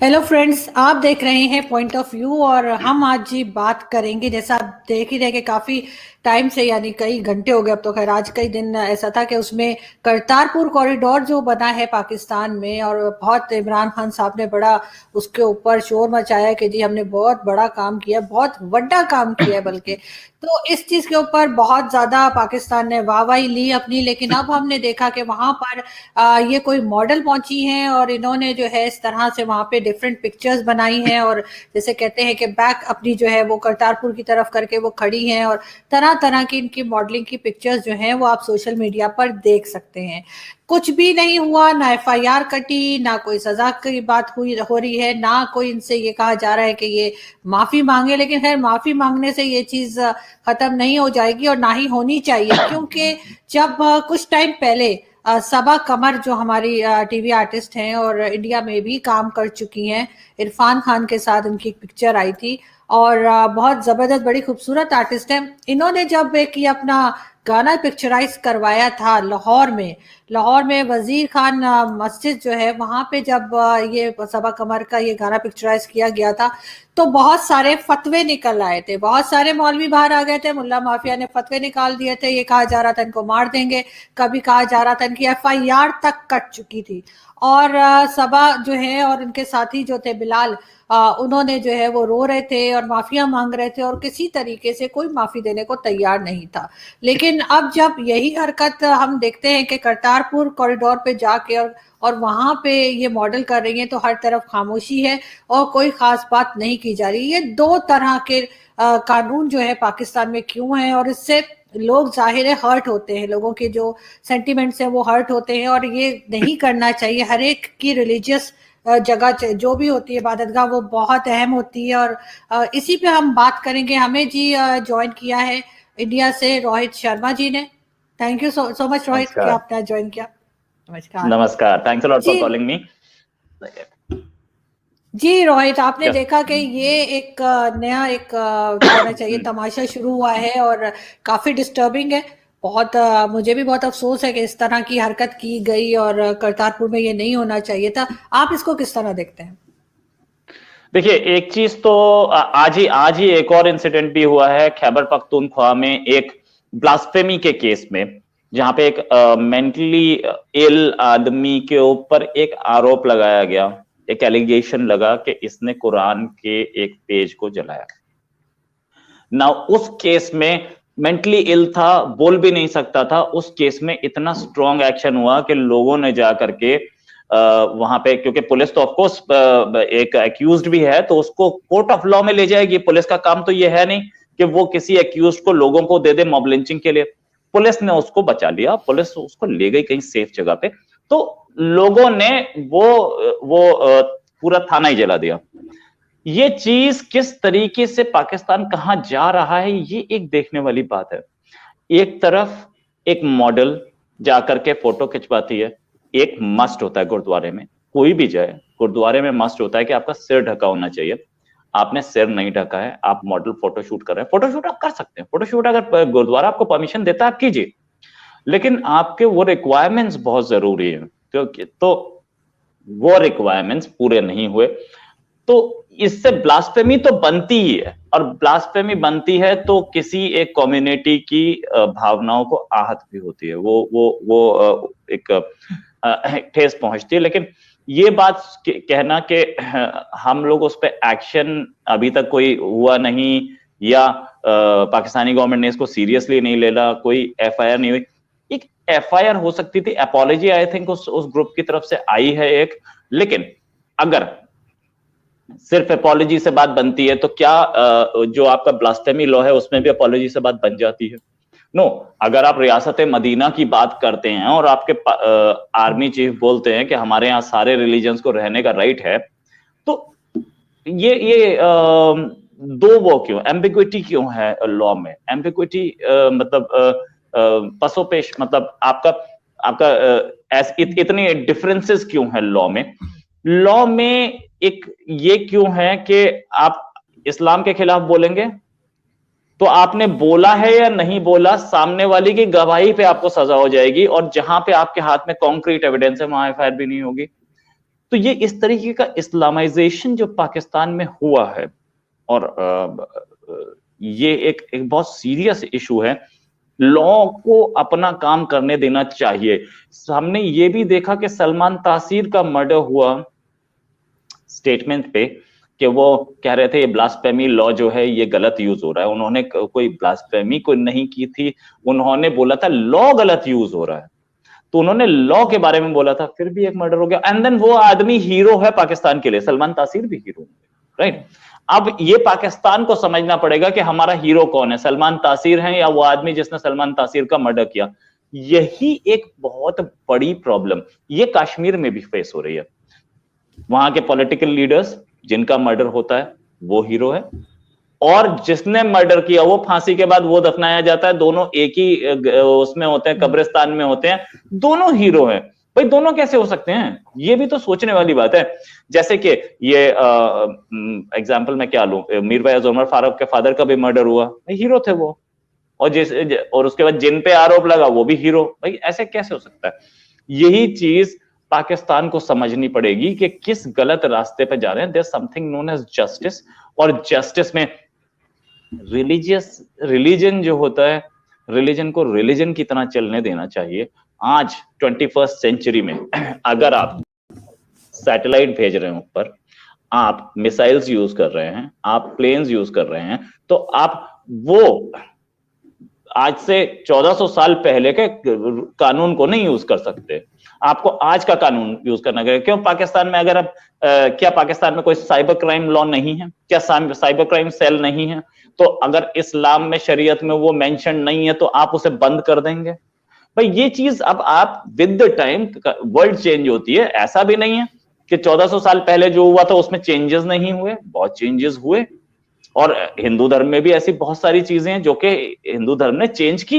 Hello friends, आप देख रहे हैं पॉइंट ऑफ व्यू और हम आज जी बात करेंगे। जैसा आप देख ही रहे कि काफी टाइम से, यानी कई घंटे हो गए, अब तो खैर आज कई दिन ऐसा था कि उसमें करतारपुर कॉरिडोर जो बना है पाकिस्तान में, और बहुत इमरान खान साहब ने बड़ा उसके ऊपर शोर मचाया कि जी हमने बहुत बड़ा काम किया, बहुत बड़ा काम किया है बल्कि। तो इस चीज के ऊपर बहुत ज्यादा पाकिस्तान ने वाहवाही ली अपनी, लेकिन अब हमने देखा कि वहां पर ये कोई मॉडल पहुंची हैं और इन्होंने जो है इस तरह से वहां पे डिफरेंट पिक्चर्स बनाई हैं, और जैसे कहते हैं कि बैक अपनी जो है वो करतारपुर की तरफ करके वो खड़ी हैं, और तरह तरह की इनकी मॉडलिंग की पिक्चर्स जो हैं वो आप सोशल मीडिया पर देख सकते हैं। कुछ भी नहीं हुआ, ना एफआईआर कटी, ना कोई सजा की बात हुई हो रही है, ना कोई इनसे ये कहा जा रहा है कि ये माफी मांगे। लेकिन खैर माफी मांगने से ये चीज खत्म नहीं हो जाएगी और ना ही होनी चाहिए, क्योंकि जब कुछ टाइम पहले सबा कमर जो हमारी टीवी आर्टिस्ट हैं और इंडिया में भी काम कर चुकी हैं, इरफान खान के साथ उनकी एक पिक्चर आई थी, और बहुत जबरदस्त बड़ी खूबसूरत आर्टिस्ट है। इन्होंने जब एक ये अपना गाना पिक्चराइज करवाया था लाहौर में वजीर खान मस्जिद जो है वहां पे, जब ये सबा कमर का ये गाना पिक्चराइज किया गया था, तो बहुत सारे फतवे निकल आए थे, बहुत सारे मौलवी बाहर आ गए थे, मुल्ला माफिया ने फतवे निकाल दिए थे। ये कहा जा रहा था इनको मार देंगे, कभी कहा जा रहा था इनकी एफआईआर तक कट चुकी थी। और सबा जो है और उनके साथी जो थे बिलाल, उन्होंने जो है वो रो रहे थे और माफिया मांग रहे थे, और किसी तरीके से कोई माफी देने को तैयार नहीं था। लेकिन अब जब यही हरकत हम देखते हैं कि करतारपुर कॉरिडोर पे जाके और वहां पे ये मॉडल कर रही है, तो हर तरफ खामोशी है और कोई खास बात नहीं की जा रही। ये दो तरह के कानून जो है पाकिस्तान में क्यों है, और इससे लोग जाहिर है हर्ट होते हैं, लोगों के जो सेंटिमेंट्स हैं वो हर्ट होते हैं, और ये नहीं करना चाहिए। हर एक की रिलीजियस जगह जो भी होती है इबादतगाह, वो बहुत अहम होती है। और इसी पे हम बात करेंगे। हमें जी ज्वाइन किया है इंडिया से रोहित शर्मा जी ने। Thank you so much Rohit कि नमस्कार। आपने ज्वाइन किया। नमस्कार नमस्कार, थैंक्स अ लॉट फॉर जी। Calling me. जी रोहित, आपने यस। देखा कि ये एक नया एक कहना चाहिए तमाशा शुरू हुआ है, और काफी डिस्टर्बिंग है बहुत। मुझे भी बहुत अफसोस है कि इस तरह की हरकत की गई, और करतारपुर में ये नहीं होना चाहिए था। आप इसको किस तरह देखते हैं? देखिए, एक चीज तो आज ही एक और इंसिडेंट भी हुआ है खैबर पख्तूनख्वा में, एक ब्लास्फेमी के केस में, जहां पे एक मेंटली इल आदमी के ऊपर एक आरोप लगाया गया, एक एलिगेशन लगा कि इसने कुरान के एक पेज को जलाया। ना उस केस में मेंटली इल था, बोल भी नहीं सकता था। उस केस में इतना स्ट्रॉन्ग एक्शन हुआ कि लोगों ने जाकर के वहां पे, क्योंकि पुलिस तो ऑफकोर्स एक एक्यूज्ड भी है, तो उसको कोर्ट ऑफ लॉ में ले जाएगी। पुलिस का काम तो ये है नहीं कि वो किसी एक्यूज्ड को लोगों को दे दे मॉब लिंचिंग के लिए। पुलिस ने उसको बचा लिया, पुलिस उसको ले गई कहीं सेफ जगह पे, तो लोगों ने वो पूरा थाना ही जला दिया। ये चीज किस तरीके से पाकिस्तान कहां जा रहा है, ये एक देखने वाली बात है। एक तरफ एक मॉडल जाकर के फोटो खिंचवाती है। एक मस्ट होता है गुरुद्वारे में, कोई भी जाए गुरुद्वारे में मस्ट होता है कि आपका सिर ढका होना चाहिए। आपने सिर नहीं ढका है, आप मॉडल फोटोशूट कर रहे हैं। फोटोशूट आप कर सकते हैं, फोटोशूट अगर गुरुद्वारा आपको परमिशन देता है आप कीजिए, लेकिन आपके वो रिक्वायरमेंट्स बहुत जरूरी है, क्योंकि तो वो रिक्वायरमेंट्स पूरे नहीं हुए तो इससे ब्लास्फेमी तो बनती ही है। और ब्लास्फेमी बनती है तो किसी एक कम्युनिटी की भावनाओं को आहत भी होती है, वो एक ठेस पहुंचती है। लेकिन ये बात कहना कि हम लोग उस पर एक्शन अभी तक कोई हुआ नहीं, या पाकिस्तानी गवर्नमेंट ने इसको सीरियसली नहीं लेना, कोई एफआईआर नहीं हुई। एक एफआईआर हो सकती थी, अपॉलॉजी आई थिंक उस ग्रुप की तरफ से आई है एक, लेकिन अगर सिर्फ अपॉलॉजी से बात बनती है तो क्या जो आपका ब्लास्फेमी लॉ है उसमें भी अपॉलॉजी से बात बन जाती है? नो। अगर आप रियासत मदीना की बात करते हैं और आपके आर्मी चीफ बोलते हैं कि हमारे यहाँ सारे रिलीजन्स को रहने का राइट है, तो ये दो वो क्यों, एम्बिग्विटी क्यों है लॉ में? एम्बिग्विटी मतलब पसोपेश, मतलब आपका इतनी डिफरेंसेस क्यों है लॉ में? लॉ में एक ये क्यों है कि आप इस्लाम के खिलाफ बोलेंगे तो आपने बोला है या नहीं बोला, सामने वाले की गवाही पे आपको सजा हो जाएगी, और जहां पे आपके हाथ में कॉन्क्रीट एविडेंस है वहां एफआईआर भी नहीं होगी। तो ये इस तरीके का इस्लामाइजेशन जो पाकिस्तान में हुआ है, और ये एक बहुत सीरियस इशू है। लॉ को अपना काम करने देना चाहिए। हमने ये भी देखा कि सलमान तासीर का मर्डर हुआ स्टेटमेंट पे, कि वो कह रहे थे ये ब्लास्फेमी लॉ जो है ये गलत यूज हो रहा है। उन्होंने कोई ब्लास्फेमी को नहीं की थी, उन्होंने बोला था लॉ गलत यूज हो रहा है, तो उन्होंने लॉ के बारे में बोला था, फिर भी एक मर्डर हो गया। एंड देन वो आदमी हीरो है पाकिस्तान के लिए, सलमान तासीर भी हीरो है, राइट। अब ये पाकिस्तान को समझना पड़ेगा कि हमारा हीरो कौन है, सलमान तासीर है या वो आदमी जिसने सलमान तासीर का मर्डर किया। यही एक बहुत बड़ी प्रॉब्लम ये कश्मीर में भी फेस हो रही है। वहां के पॉलिटिकल लीडर्स जिनका मर्डर होता है वो हीरो है, और जिसने मर्डर किया वो फांसी के बाद वो दफनाया जाता है, दोनों एक ही उसमें होते हैं, कब्रिस्तान में होते हैं, दोनों हीरो हैं। भाई दोनों कैसे हो सकते हैं, ये भी तो सोचने वाली बात है। जैसे कि ये एग्जांपल मैं क्या लूं, मीर फैज उमर फारूक के फादर का भी मर्डर हुआ, हीरो थे वो, और उसके बाद जिन पे आरोप लगा वो भी हीरो। भाई ऐसे कैसे हो सकता है? यही चीज पाकिस्तान को समझनी पड़ेगी कि किस गलत रास्ते पे जा रहे हैं। There something known as justice, और जस्टिस में रिलीजन जो होता है, रिलीजन को रिलीजन की तरह चलने देना चाहिए। आज 21st सेंचुरी में अगर आप सैटेलाइट भेज रहे हैं ऊपर, आप मिसाइल्स यूज कर रहे हैं, आप प्लेन्स यूज कर रहे हैं, तो आप वो आज से 1400 साल पहले के कानून को नहीं यूज कर सकते। आपको आज का कानून यूज करना चाहिए। क्यों पाकिस्तान में अगर आप क्या पाकिस्तान में कोई साइबर क्राइम लॉ नहीं है? क्या साइबर क्राइम सेल नहीं है? तो अगर इस्लाम में, शरीयत में वो मेंशन नहीं है तो आप उसे बंद कर देंगे? भाई ये चीज अब आप with the time world change होती है। ऐसा भी नहीं है कि 1400 साल पहले जो हुआ था उसमें चेंजेस नहीं हुए, बहुत चेंजेस हुए। और हिंदू धर्म में भी ऐसी बहुत सारी चीजें हैं जो कि हिंदू धर्म ने चेंज की।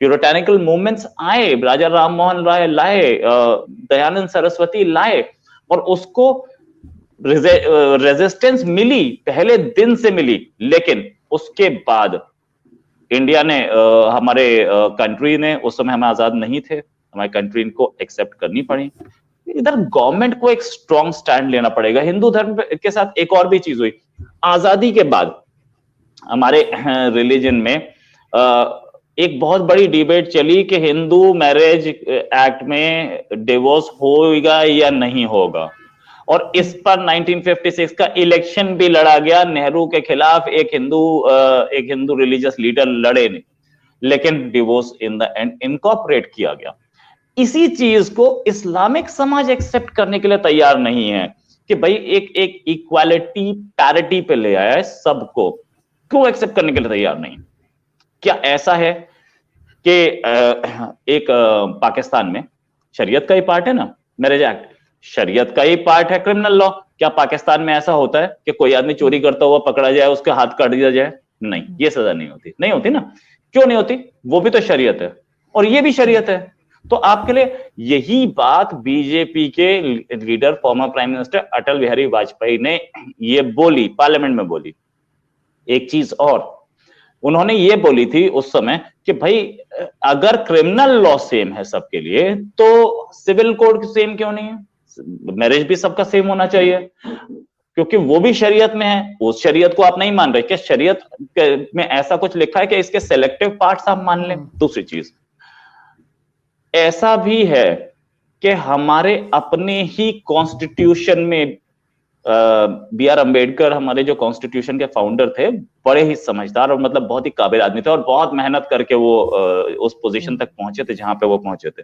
प्यूरिटैनिकल मूवमेंट्स आए, राजा राम मोहन राय लाए, दयानंद सरस्वती लाए, और उसको रेजिस्टेंस मिली, पहले दिन से मिली। लेकिन उसके बाद इंडिया ने, हमारे कंट्री ने, उस समय हम आजाद नहीं थे, हमारी कंट्री को एक्सेप्ट करनी पड़ी। इधर गवर्नमेंट को एक स्ट्रॉन्ग स्टैंड लेना पड़ेगा। हिंदू धर्म के साथ एक और भी चीज हुई, आजादी के बाद हमारे रिलीजन में एक बहुत बड़ी डिबेट चली कि हिंदू मैरिज एक्ट में डिवोर्स होगा या नहीं होगा, और इस पर 1956 का इलेक्शन भी लड़ा गया। नेहरू के खिलाफ एक हिंदू रिलीजियस लीडर लड़े नहीं, लेकिन divorce in the end incorporate किया गया। इसी चीज को इस्लामिक समाज एक्सेप्ट करने के लिए तैयार नहीं है कि भाई एक इक्वालिटी, पैरिटी पे ले आया है सबको, क्यों एक्सेप्ट करने के लिए तैयार नहीं? क्या ऐसा है कि एक पाकिस्तान में शरीयत का ही पार्ट है ना मैरिज एक्ट, शरीयत का ही पार्ट है क्रिमिनल लॉ। क्या पाकिस्तान में ऐसा होता है कि कोई आदमी चोरी करता हुआ पकड़ा जाए, उसका हाथ काट दिया जाए? नहीं, ये सजा नहीं होती। नहीं होती ना, क्यों नहीं होती? वो भी तो शरीयत है और ये भी शरीयत है। तो आपके लिए यही बात बीजेपी के leader, former prime minister Atal Bihari Vajpayee ने ये बोली, पार्लियामेंट में बोली। एक चीज और उन्होंने ये बोली थी उस समय कि भाई अगर क्रिमिनल लॉ सेम है सबके लिए तो सिविल कोड सेम क्यों नहीं है? मैरिज भी सबका सेम होना चाहिए, क्योंकि वो भी शरीयत में है। उस शरीयत को आप नहीं मान रहे, क्या शरीयत में ऐसा कुछ लिखा है कि इसके सेलेक्टिव पार्ट्स आप मान लें? दूसरी चीज ऐसा भी है कि हमारे अपने ही कॉन्स्टिट्यूशन में B.R. अम्बेडकर, हमारे जो कॉन्स्टिट्यूशन के फाउंडर थे, बड़े ही समझदार और मतलब बहुत ही काबिल आदमी थे, और बहुत मेहनत करके वो उस पोजीशन तक पहुंचे थे जहां पे वो पहुंचे थे।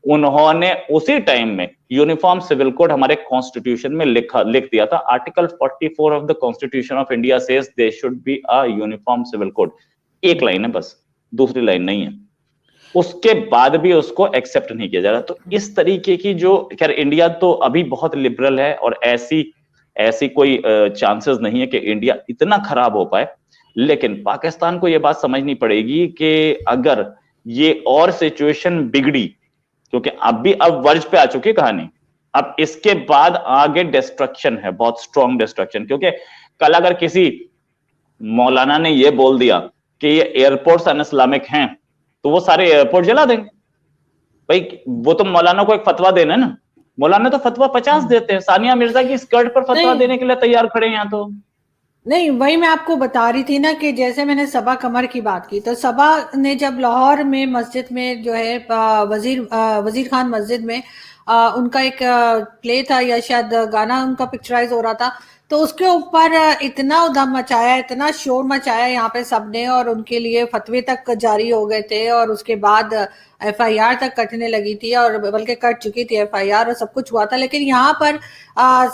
उन्होंने उसी टाइम में यूनिफॉर्म सिविल कोड हमारे कॉन्स्टिट्यूशन में लिख दिया था। Article 44 of the constitution of India says there should be a uniform civil code. एक लाइन है बस, दूसरी लाइन नहीं है। उसके बाद भी उसको एक्सेप्ट नहीं किया जा रहा। तो इस तरीके की जो, खैर इंडिया तो अभी बहुत लिबरल है और ऐसी कोई चांसेस नहीं है कि इंडिया इतना खराब हो पाए, लेकिन पाकिस्तान को यह बात समझनी पड़ेगी कि अगर ये और सिचुएशन बिगड़ी, क्योंकि अब वर्ज पे आ चुकी कहानी, अब इसके बाद आगे डिस्ट्रक्शन है, बहुत स्ट्रॉन्ग डिस्ट्रक्शन। क्योंकि कल अगर किसी मौलाना ने यह बोल दिया कि ये एयरपोर्ट्स अनइस्लामिक हैं, तो वो सारे एयरपोर्ट जला देंगे। भाई वो तो मौलाना को एक फतवा देना है ना, मौलाना तो फतवा 50 देते हैं, सानिया मिर्जा की स्कर्ट पर फतवा नहीं। देने के लिए तैयार खड़े हैं यहाँ तो। नहीं, वही मैं आपको बता रही थी ना कि जैसे मैंने सबा कमर की बात की, तो सबा ने जब लाहौर में मस्जिद में जो है वजीर खान मस्जिद में उनका एक प्ले था या शायद गाना उनका पिक्चराइज हो रहा था, तो उसके ऊपर इतना उधम मचाया, इतना शोर मचाया यहाँ पे सबने, और उनके लिए फतवे तक जारी हो गए थे, और उसके बाद एफआईआर तक कटने लगी थी, और बल्कि कट चुकी थी एफआईआर और सब कुछ हुआ था। लेकिन यहाँ पर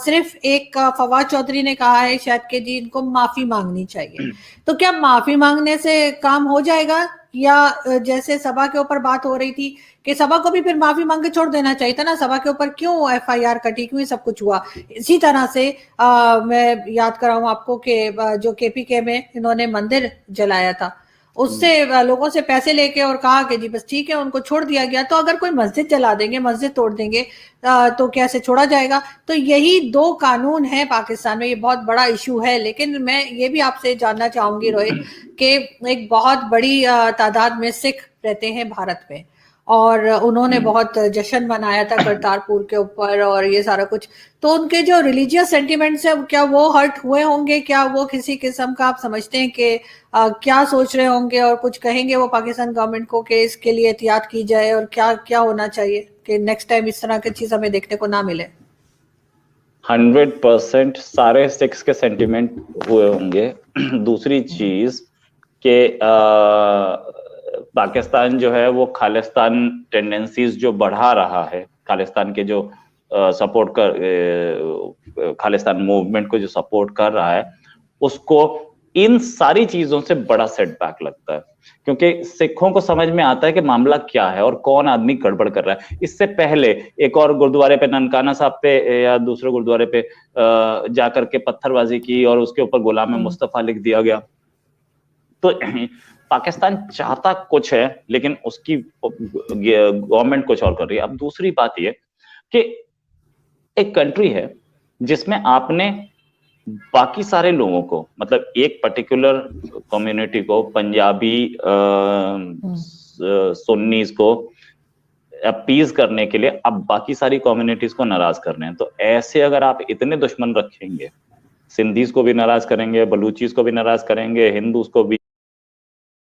सिर्फ एक फवाद चौधरी ने कहा है शायद कि जी इनको माफी मांगनी चाहिए। तो क्या माफी मांगने से काम हो जाएगा, या जैसे सभा के ऊपर बात हो रही थी कि सभा को भी फिर माफी मांग के छोड़ देना चाहिए था ना, सभा के ऊपर क्यों एफआईआर कटी, क्यों सब कुछ हुआ। इसी तरह से मैं याद कराऊं आपको कि जो केपीके में इन्होंने मंदिर जलाया था, उससे लोगों से पैसे लेके और कहा कि जी बस ठीक है, उनको छोड़ दिया गया। तो अगर कोई मस्जिद जला देंगे, मस्जिद तोड़ देंगे, तो कैसे छोड़ा जाएगा। तो यही दो कानून है पाकिस्तान में, ये बहुत बड़ा इशू है। लेकिन मैं ये भी आपसे जानना चाहूंगी रोहित कि एक बहुत बड़ी तादाद में सिख रहते हैं भारत में, और उन्होंने बहुत जश्न मनाया था करतारपुर के ऊपर और ये सारा कुछ। तो उनके जो रिलीजियस सेंटिमेंट्स है, क्या वो हर्ट हुए होंगे, क्या वो किसी किस्म का आप समझते हैं कि क्या सोच रहे होंगे, और कुछ कहेंगे वो पाकिस्तान गवर्नमेंट को कि इसके लिए एहतियात की जाए, और क्या क्या होना चाहिए कि नेक्स्ट टाइम इस तरह की चीज हमें देखने को ना मिले। 100% सारे सिक्स के सेंटिमेंट हुए होंगे। दूसरी चीज के पाकिस्तान जो है वो खालिस्तान टेंडेंसीज जो बढ़ा रहा है, खालिस्तान के जो सपोर्ट कर खालिस्तान मूवमेंट को जो सपोर्ट कर रहा है, उसको इन सारी चीजों से बड़ा सेटबैक लगता है, क्योंकि सिखों को समझ में आता है कि मामला क्या है और कौन आदमी गड़बड़ कर रहा है। इससे पहले एक और गुरुद्वारे पे, ननकाना साहब पे या दूसरे गुरुद्वारे पे जाकर के पत्थरबाजी की और उसके ऊपर गुलाम मुस्तफा लिख दिया गया। तो पाकिस्तान चाहता कुछ है लेकिन उसकी गवर्नमेंट कुछ और कर रही है। अब दूसरी बात यह कि एक कंट्री है जिसमें आपने बाकी सारे लोगों को, मतलब एक पर्टिकुलर कम्युनिटी को, पंजाबी सुन्नीज को अपीज करने के लिए अब बाकी सारी कम्युनिटीज को नाराज कर रहे हैं। तो ऐसे अगर आप इतने दुश्मन रखेंगे, सिंधीज को भी नाराज करेंगे, बलूचीज को भी नाराज करेंगे, हिंदूज को भी